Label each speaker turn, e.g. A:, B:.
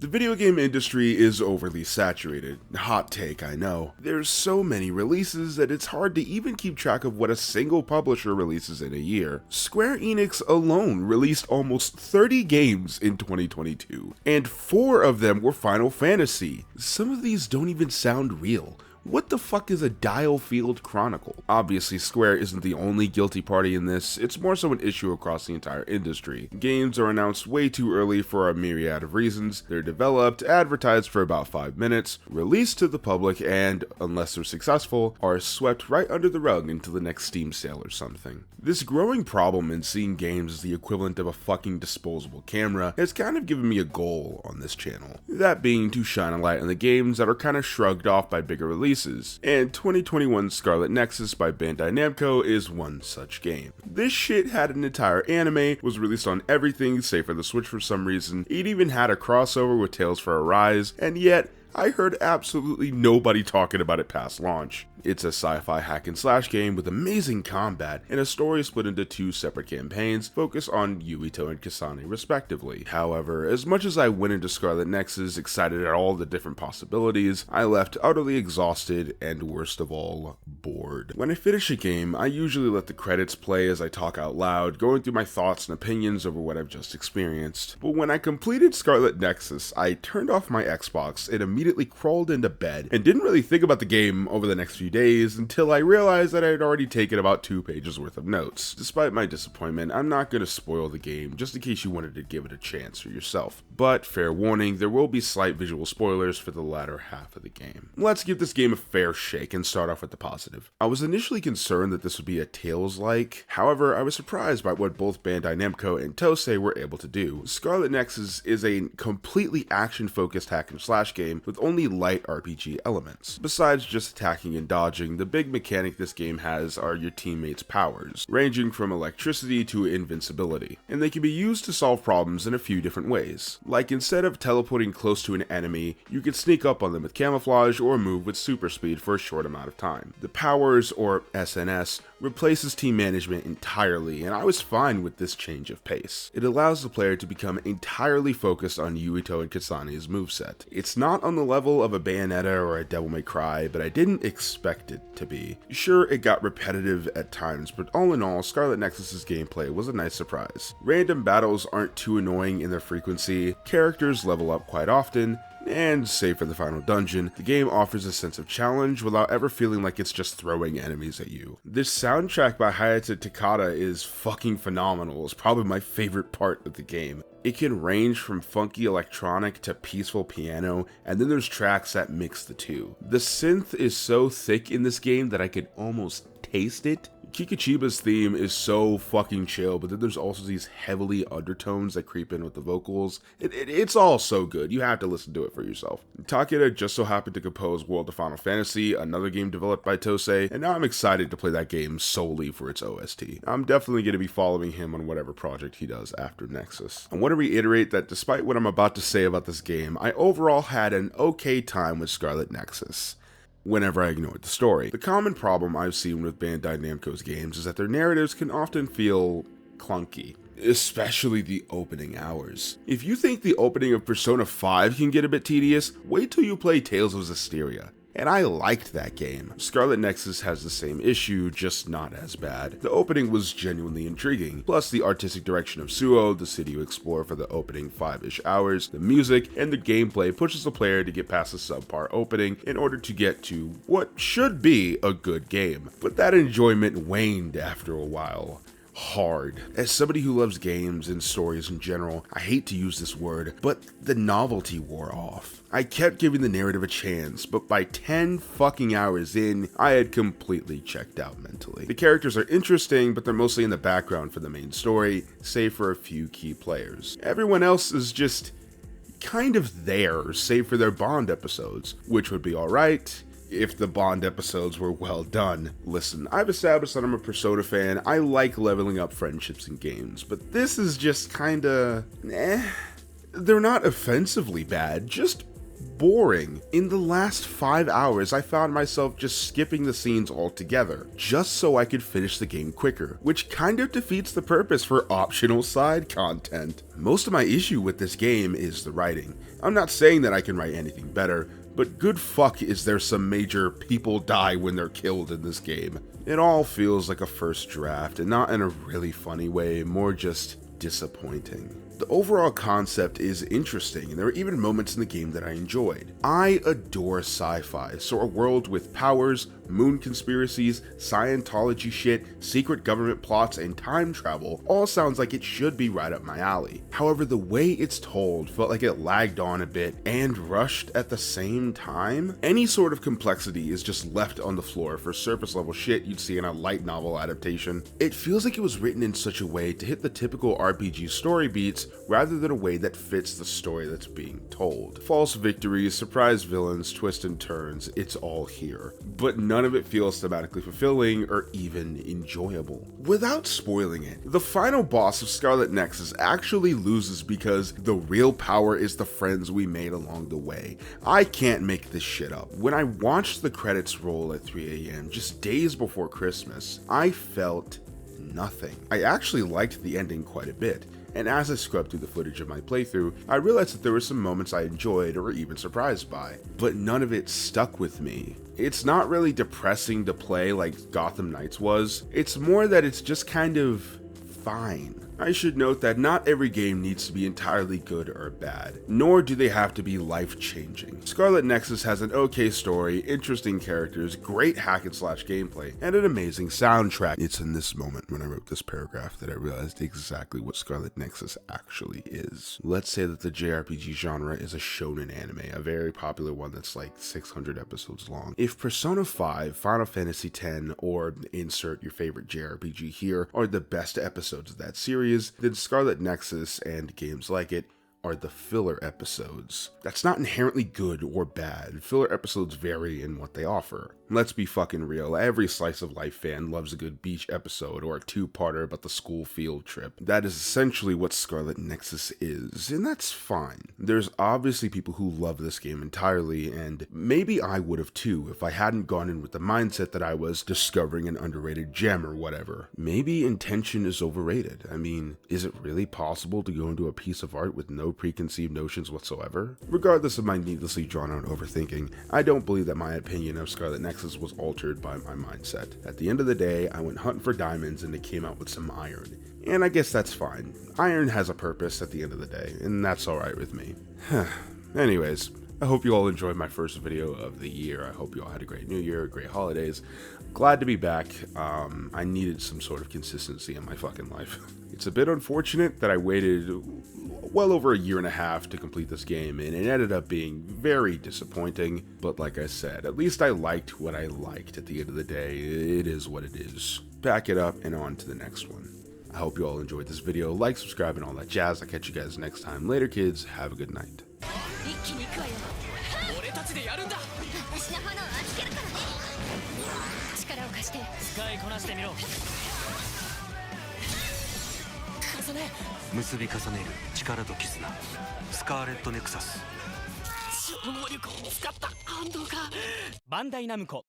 A: The video game industry is overly saturated. Hot take, I know. There's so many releases that it's hard to even keep track of what a single publisher releases in a year. Square Enix alone released almost 30 games in 2022, and 4 of them were Final Fantasy. Some of these don't even sound real. What the fuck is a Dial Field Chronicle? Obviously, Square isn't the only guilty party in this, it's more so an issue across the entire industry. Games are announced way too early for a myriad of reasons, they're developed, advertised for about 5 minutes, released to the public, and, unless they're successful, are swept right under the rug into the next Steam sale or something. This growing problem in seeing games as the equivalent of a fucking disposable camera has kind of given me a goal on this channel. That being to shine a light on the games that are kind of shrugged off by bigger releases, and 2021's Scarlet Nexus by Bandai Namco is one such game. This shit had an entire anime, was released on everything save for the Switch for some reason, it even had a crossover with Tales for Arise, and yet I heard absolutely nobody talking about it past launch. It's a sci-fi hack and slash game with amazing combat and a story split into 2 separate campaigns focused on Yuito and Kasane respectively. However, as much as I went into Scarlet Nexus excited at all the different possibilities, I left utterly exhausted and worst of all, bored. When I finish a game, I usually let the credits play as I talk out loud, going through my thoughts and opinions over what I've just experienced. But when I completed Scarlet Nexus, I turned off my Xbox and immediately crawled into bed and didn't really think about the game over the next few days until I realized that I had already taken about 2 pages worth of notes. Despite my disappointment, I'm not going to spoil the game just in case you wanted to give it a chance for yourself. But fair warning, there will be slight visual spoilers for the latter half of the game. Let's give this game a fair shake and start off with the positive. I was initially concerned that this would be a Tales-like, however I was surprised by what both Bandai Namco and Tosei were able to do. Scarlet Nexus is a completely action-focused hack and slash game with only light RPG elements. Besides just attacking and dodging, the big mechanic this game has are your teammates' powers, ranging from electricity to invincibility, and they can be used to solve problems in a few different ways. Like instead of teleporting close to an enemy, you can sneak up on them with camouflage or move with super speed for a short amount of time. The powers, or SNS, replaces team management entirely, and I was fine with this change of pace. It allows the player to become entirely focused on Yuito and Kasane's moveset. It's not on the level of a Bayonetta or a Devil May Cry, but I didn't expect it to be. Sure, it got repetitive at times, but all in all, Scarlet Nexus's gameplay was a nice surprise. Random battles aren't too annoying in their frequency, characters level up quite often, and save for the final dungeon, the game offers a sense of challenge without ever feeling like it's just throwing enemies at you. This soundtrack by Hayate Takada is fucking phenomenal. It's probably my favorite part of the game. It can range from funky electronic to peaceful piano, and then there's tracks that mix the two. The synth is so thick in this game that I could almost taste it. Kikuchiba's theme is so fucking chill, but then there's also these heavily undertones that creep in with the vocals. It's all so good, you have to listen to it for yourself. Takeda just so happened to compose World of Final Fantasy, another game developed by Tosei, and now I'm excited to play that game solely for its OST. I'm definitely going to be following him on whatever project he does after Nexus. I want to reiterate that despite what I'm about to say about this game, I overall had an okay time with Scarlet Nexus whenever I ignored the story. The common problem I've seen with Bandai Namco's games is that their narratives can often feel clunky, especially the opening hours. If you think the opening of Persona 5 can get a bit tedious, wait till you play Tales of Zestiria. And I liked that game. Scarlet Nexus has the same issue, just not as bad. The opening was genuinely intriguing, plus the artistic direction of Suo, the city you explore for the opening 5-ish hours, the music, and the gameplay pushes the player to get past the subpar opening in order to get to what should be a good game. But that enjoyment waned after a while. Hard. As somebody who loves games and stories in general, I hate to use this word, but the novelty wore off. I kept giving the narrative a chance, but by 10 fucking hours in, I had completely checked out mentally. The characters are interesting, but they're mostly in the background for the main story, save for a few key players. Everyone else is just kind of there, save for their Bond episodes, which would be alright if the Bond episodes were well done. Listen, I've established that I'm a Persona fan, I like leveling up friendships in games, but this is just kinda, They're not offensively bad, just boring. In the last 5 hours, I found myself just skipping the scenes altogether, just so I could finish the game quicker, which kind of defeats the purpose for optional side content. Most of my issue with this game is the writing. I'm not saying that I can write anything better, but good fuck is there some major people die when they're killed in this game. It all feels like a first draft, and not in a really funny way, more just disappointing. The overall concept is interesting, and there are even moments in the game that I enjoyed. I adore sci-fi, so a world with powers, moon conspiracies, Scientology shit, secret government plots, and time travel all sounds like it should be right up my alley. However, the way it's told felt like it lagged on a bit and rushed at the same time. Any sort of complexity is just left on the floor for surface level shit you'd see in a light novel adaptation. It feels like it was written in such a way to hit the typical RPG story beats rather than a way that fits the story that's being told. False victories, surprise villains, twists and turns, it's all here. But none of it feels thematically fulfilling or even enjoyable. Without spoiling it, the final boss of Scarlet Nexus actually loses because the real power is the friends we made along the way. I can't make this shit up. When I watched the credits roll at 3 AM, just days before Christmas, I felt nothing. I actually liked the ending quite a bit, and as I scrubbed through the footage of my playthrough, I realized that there were some moments I enjoyed or were even surprised by, but none of it stuck with me. It's not really depressing to play like Gotham Knights was, it's more that it's just kind of fine. I should note that not every game needs to be entirely good or bad, nor do they have to be life-changing. Scarlet Nexus has an okay story, interesting characters, great hack and slash gameplay, and an amazing soundtrack. It's in this moment when I wrote this paragraph that I realized exactly what Scarlet Nexus actually is. Let's say that the JRPG genre is a shonen anime, a very popular one that's like 600 episodes long. If Persona 5, Final Fantasy X, or insert your favorite JRPG here are the best episodes of that series, then Scarlet Nexus and games like it are the filler episodes. That's not inherently good or bad. Filler episodes vary in what they offer. Let's be fucking real, every slice of life fan loves a good beach episode or a two-parter about the school field trip. That is essentially what Scarlet Nexus is, and that's fine. There's obviously people who love this game entirely, and maybe I would have too if I hadn't gone in with the mindset that I was discovering an underrated gem or whatever. Maybe intention is overrated. I mean, is it really possible to go into a piece of art with no preconceived notions whatsoever? Regardless of my needlessly drawn out overthinking, I don't believe that my opinion of Scarlet Nexus was altered by my mindset. At the end of the day, I went hunting for diamonds and it came out with some iron. And I guess that's fine. Iron has a purpose at the end of the day, and that's alright with me. Anyways, I hope you all enjoyed my first video of the year. I hope you all had a great new year, great holidays. Glad to be back. I needed some sort of consistency in my fucking life. It's a bit unfortunate that I waited well over a year and a half to complete this game, and it ended up being very disappointing, but like I said, at least I liked what I liked at the end of the day. It is what it is. Back it up and on to the next one. I hope you all enjoyed this video. Like, subscribe, and all that jazz. I'll catch you guys next time. Later, kids. Have a good night.
B: 結び重ねる力と絆スカーレットネクサス超能力を使った反動がバンダイナムコ